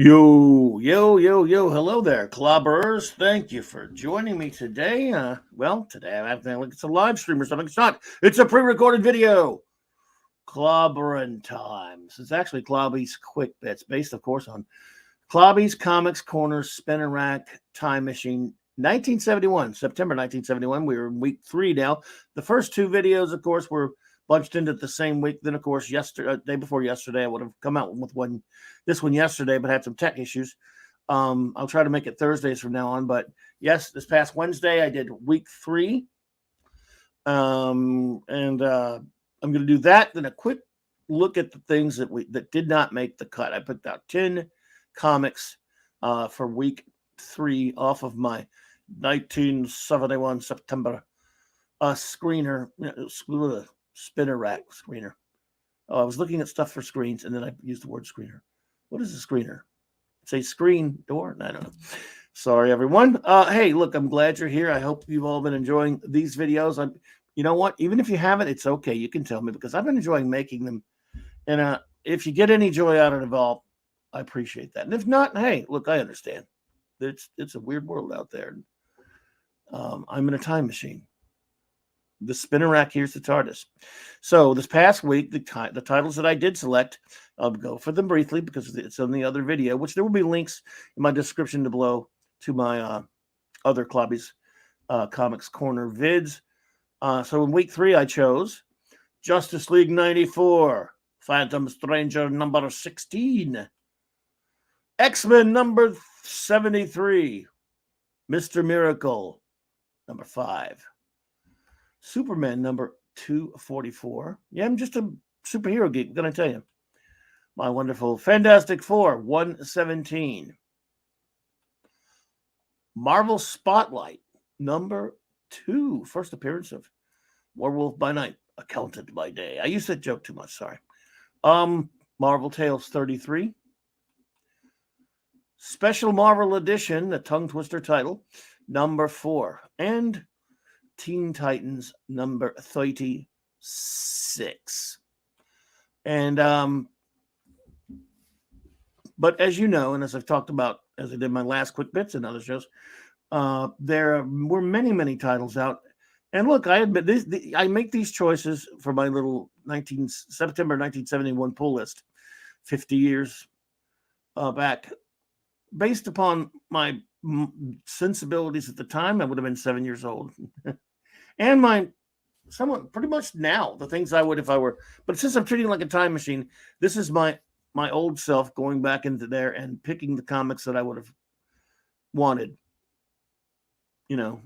Yo. Hello there, Clobby'S. Thank you for joining me today. Today I have to think it's a live stream or something. It's not. It's a pre-recorded video. Clobbering Times. It's actually Clobby'S Quick Bits, based, of course, on Clobby'S Comics Corner Spinner Rack Time Machine 1971, September 1971. We're in week 3 now. The first 2 videos, of course, were bunched into the same week. Then, of course, day before yesterday, I would have come out with this one yesterday, but had some tech issues. I'll try to make it Thursdays from now on. But yes, this past Wednesday, I did week 3. I'm going to do that. Then a quick look at the things that did not make the cut. I picked out 10 comics for week 3 off of my 1971 September screener, spinner rack screener. I was looking at stuff for screens, and then I used the word screener. What is a screener? Say screen door? I don't know. Sorry, everyone. Hey, look, I'm glad you're here. I hope you've all been enjoying these videos. You know what? Even if you haven't, it's okay. You can tell me, because I've been enjoying making them. And if you get any joy out of it all, I appreciate that. And if not, hey, look, I understand. It's a weird world out there. I'm in a time machine. The spinner rack, here's the TARDIS. So this past week, the titles that I did select, I'll go for them briefly because it's on the other video, which there will be links in my description below to my other Clobby'S Comics Corner vids. So in week 3, I chose Justice League 94, Phantom Stranger number 16, X-Men number 73, Mr. Miracle number 5, Superman number 244. Yeah, I'm just a superhero geek, I'm going to tell you. My wonderful Fantastic Four 117, Marvel Spotlight number 2, first appearance of Werewolf by Night, Accountant by Day. I used that joke too much, sorry. Marvel Tales 33, Special Marvel Edition, the tongue twister title, number 4, and Teen Titans number 36. And but as you know, and as I've talked about as I did my last Quick Bits and other shows, there were many titles out. And look, I admit this, I make these choices for my little September 1971 pull list, 50 years back, based upon my sensibilities at the time. I would have been 7 years old. And pretty much now, the things I would if I were. But since I'm treating it like a time machine, this is my old self going back into there and picking the comics that I would have wanted, and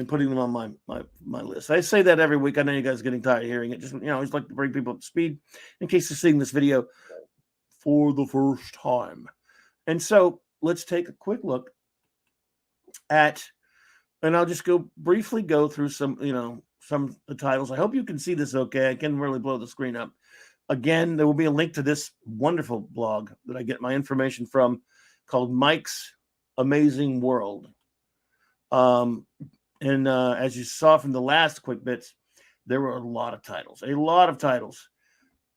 putting them on my list. I say that every week. I know you guys are getting tired of hearing it. Just, I always like to bring people up to speed in case you're seeing this video for the first time. And so let's take a quick look at, and I'll just briefly go through some of the titles. I hope you can see this okay. I can really blow the screen up. Again, there will be a link to this wonderful blog that I get my information from called Mike's Amazing World. And as you saw from the last Quick Bits, there were a lot of titles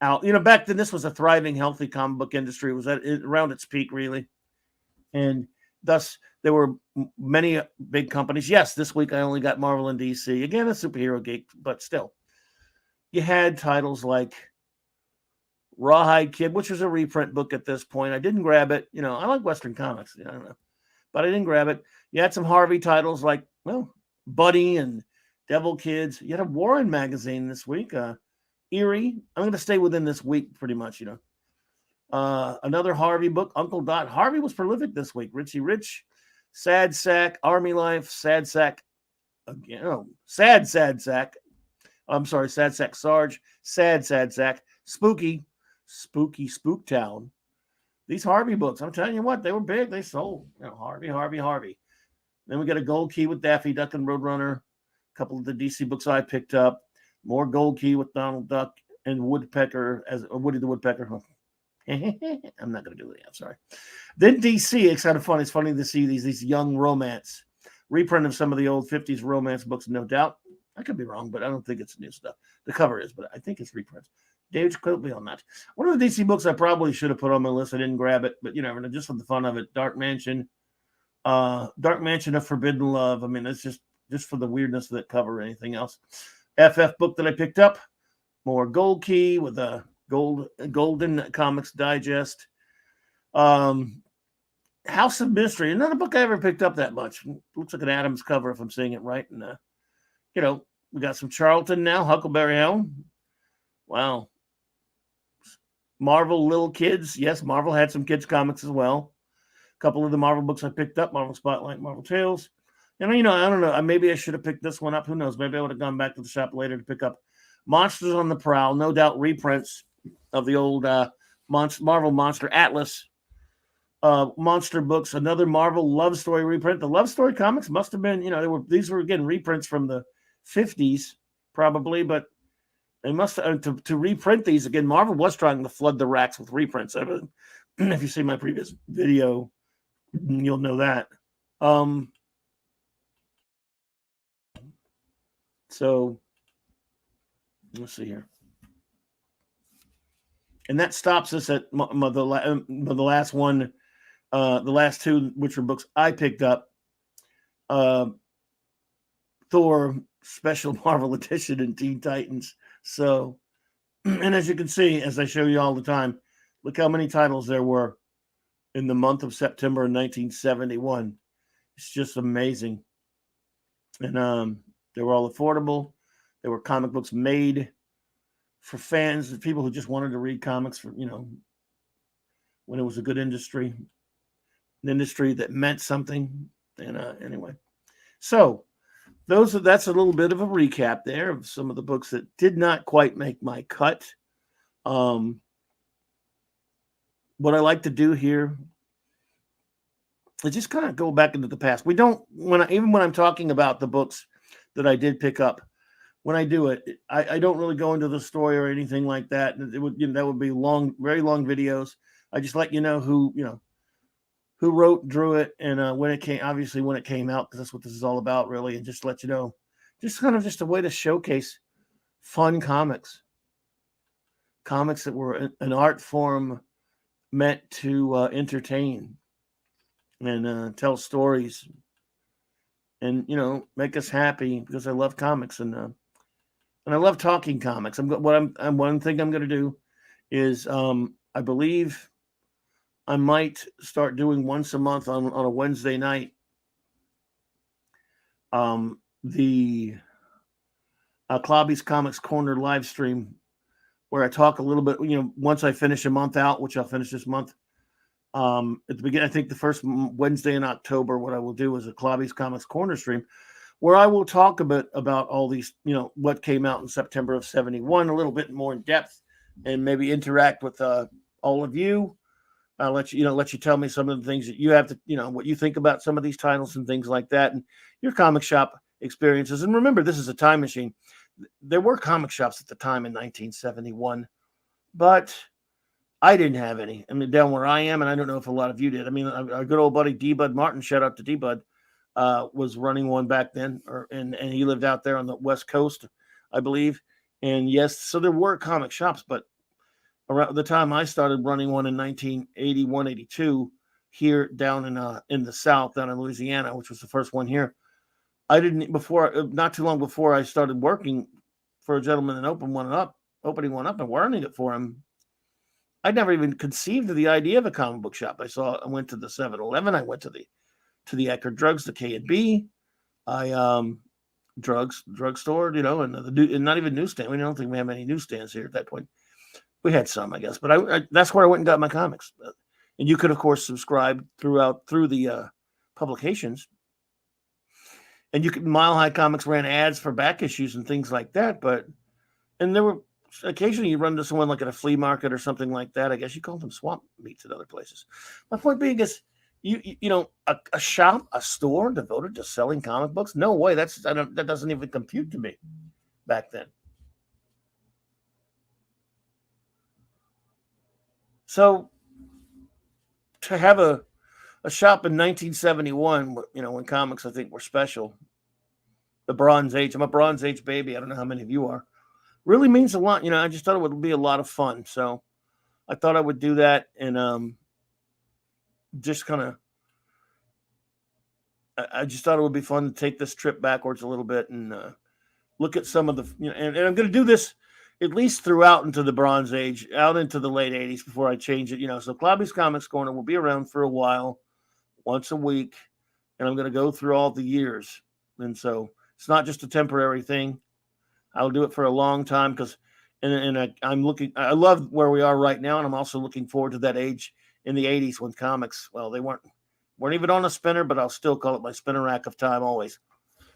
out. Back then, this was a thriving, healthy comic book industry. It was around its peak, really. And thus, there were many big companies. Yes, this week I only got Marvel and DC. Again, a superhero geek, but still. You had titles like Rawhide Kid, which was a reprint book at this point. I didn't grab it. I like Western comics. I don't know. But I didn't grab it. You had some Harvey titles like, Buddy and Devil Kids. You had a Warren magazine this week. Eerie. I'm going to stay within this week pretty much, Another Harvey book, Uncle Dot. Harvey was prolific this week. Richie Rich, Sad Sack, Army Life, Sad Sack. Again, Sad Sack. I'm sorry, Sad Sack Sarge, Sad Sack, Spooky Spooktown. These Harvey books, I'm telling you what, they were big. They sold. Harvey. Then we got a Gold Key with Daffy Duck and Roadrunner. A couple of the DC books I picked up. More Gold Key with Donald Duck and Woodpecker Woody the Woodpecker. I'm not going to do it. I'm sorry. Then DC, it's kind of fun. It's funny to see these young romance reprint of some of the old 50s romance books, no doubt. I could be wrong, but I don't think it's new stuff. The cover is, but I think it's reprints. David Copley on that. One of the DC books I probably should have put on my list. I didn't grab it, but just for the fun of it, Dark Mansion of Forbidden Love. I mean, it's just for the weirdness of that cover or anything else. FF book that I picked up, more Gold Key with a Golden Comics Digest. House of Mystery, another book I ever picked up that much. Looks like an Adams cover if I'm seeing it right. And we got some Charlton now, Huckleberry Hound. Wow. Marvel Little Kids. Yes, Marvel had some kids comics as well. A couple of the Marvel books I picked up, Marvel Spotlight, Marvel Tales. And I don't know. Maybe I should have picked this one up. Who knows? Maybe I would have gone back to the shop later to pick up Monsters on the Prowl. No doubt reprints of the old Marvel Monster Atlas monster books. Another Marvel Love Story reprint. The Love Story comics must have been, these were again reprints from the 50s probably, but they must to reprint these again. Marvel was trying to flood the racks with reprints. If you see my previous video, you'll know that. So let's see here. And that stops us at the last one, the last two, which were books I picked up. Thor Special Marvel Edition and Teen Titans. So, and as you can see, as I show you all the time, look how many titles there were in the month of September in 1971. It's just amazing. And they were all affordable. They were comic books made for fans, and people who just wanted to read comics for, when it was a good industry, an industry that meant something. And anyway, so that's a little bit of a recap there of some of the books that did not quite make my cut. What I like to do here is just kind of go back into the past. Even when I'm talking about the books that I did pick up, when I do it, I don't really go into the story or anything like that. It would, that would be long, very long videos. I just let you know who wrote, drew it, and when it came out, because that's what this is all about, really, and just let you know, just kind of just a way to showcase fun comics that were an art form meant to entertain and tell stories and make us happy, because I love comics and I love talking comics. One thing I'm going to do is I believe I might start doing once a month on a Wednesday night the Clobby'S Comics Corner live stream, where I talk a little bit, once I finish a month out, which I'll finish this month. At the beginning, I think the first Wednesday in October, what I will do is a Clobby'S Comics Corner stream, where I will talk a bit about all these, what came out in September of 71, a little bit more in depth, and maybe interact with all of you. I'll let you tell me some of the things that you have to, what you think about some of these titles and things like that, and your comic shop experiences. And remember, this is a time machine. There were comic shops at the time in 1971, but I didn't have any. I mean, down where I am, and I don't know if a lot of you did. I mean, our good old buddy D-Bud Martin, shout out to D-Bud, was running one back then, and he lived out there on the West Coast, I believe. And yes, so there were comic shops, but around the time I started running one in 1981, 82, here down in the South, down in Louisiana, which was the first one here, not too long before I started working for a gentleman and opening one up and running it for him, I'd never even conceived of the idea of a comic book shop. I went to the 7-Eleven, I went to the Eckerd Drugs, the K&B, drugstore, and not even newsstand. We don't think we have any newsstands here at that point. We had some, I guess, but that's where I went and got my comics. And you could, of course, subscribe through the publications. And Mile High Comics ran ads for back issues and things like that. And there were occasionally you run into someone like at a flea market or something like that. I guess you call them swamp meets at other places. My point being is, a shop, a store devoted to selling comic books? No way. That doesn't even compute to me back then. So to have a shop in 1971, when comics, I think, were special, the Bronze Age. I'm a Bronze Age baby. I don't know how many of you are. really means a lot. I just thought it would be a lot of fun. So I thought I would do that and just kind of, I just thought it would be fun to take this trip backwards a little bit and look at some of the, and I'm going to do this at least throughout into the Bronze Age, out into the late 80s before I change it. So Clobby'S Comics Corner will be around for a while, once a week, and I'm going to go through all the years. And so it's not just a temporary thing. I'll do it for a long time because, I'm looking, I love where we are right now, and I'm also looking forward to that age in the 80s when comics, well, they weren't even on a spinner, but I'll still call it my spinner rack of time always.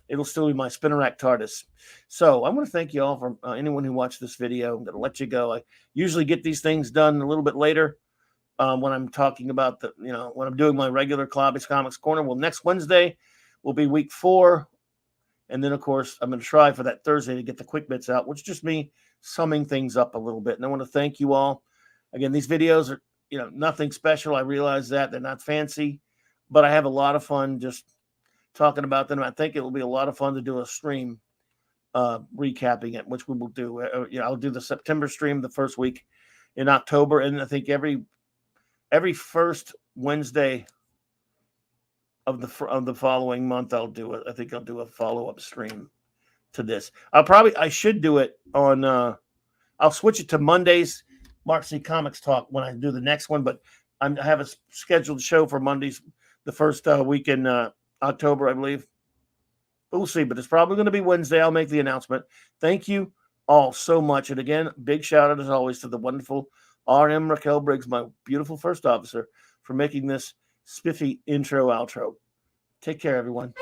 It'll still be my spinner rack TARDIS. So I want to thank you all for anyone who watched this video. I'm going to let you go. I usually get these things done a little bit later when I'm talking about when I'm doing my regular Clobby'S Comics Corner. Well, next Wednesday will be week 4. And then, of course, I'm going to try for that Thursday to get the quick bits out, which is just me summing things up a little bit. And I want to thank you all. Again, these videos are, nothing special. I realize that. They're not fancy, but I have a lot of fun just talking about them. I think it will be a lot of fun to do a stream recapping it, which we will do. I'll do the September stream the first week in October. And I think every first Wednesday of the following month, I'll do it. I think I'll do a follow-up stream to this. I should do it on I'll switch it to Mondays, Mark C Comics Talk, when I do the next one, but I have a scheduled show for Mondays the first week in October, I believe. We'll see, but it's probably going to be Wednesday. I'll make the announcement. Thank you all so much. And again, big shout out as always to the wonderful R.M. Raquel Briggs, my beautiful first officer, for making this spiffy intro outro. Take care, everyone.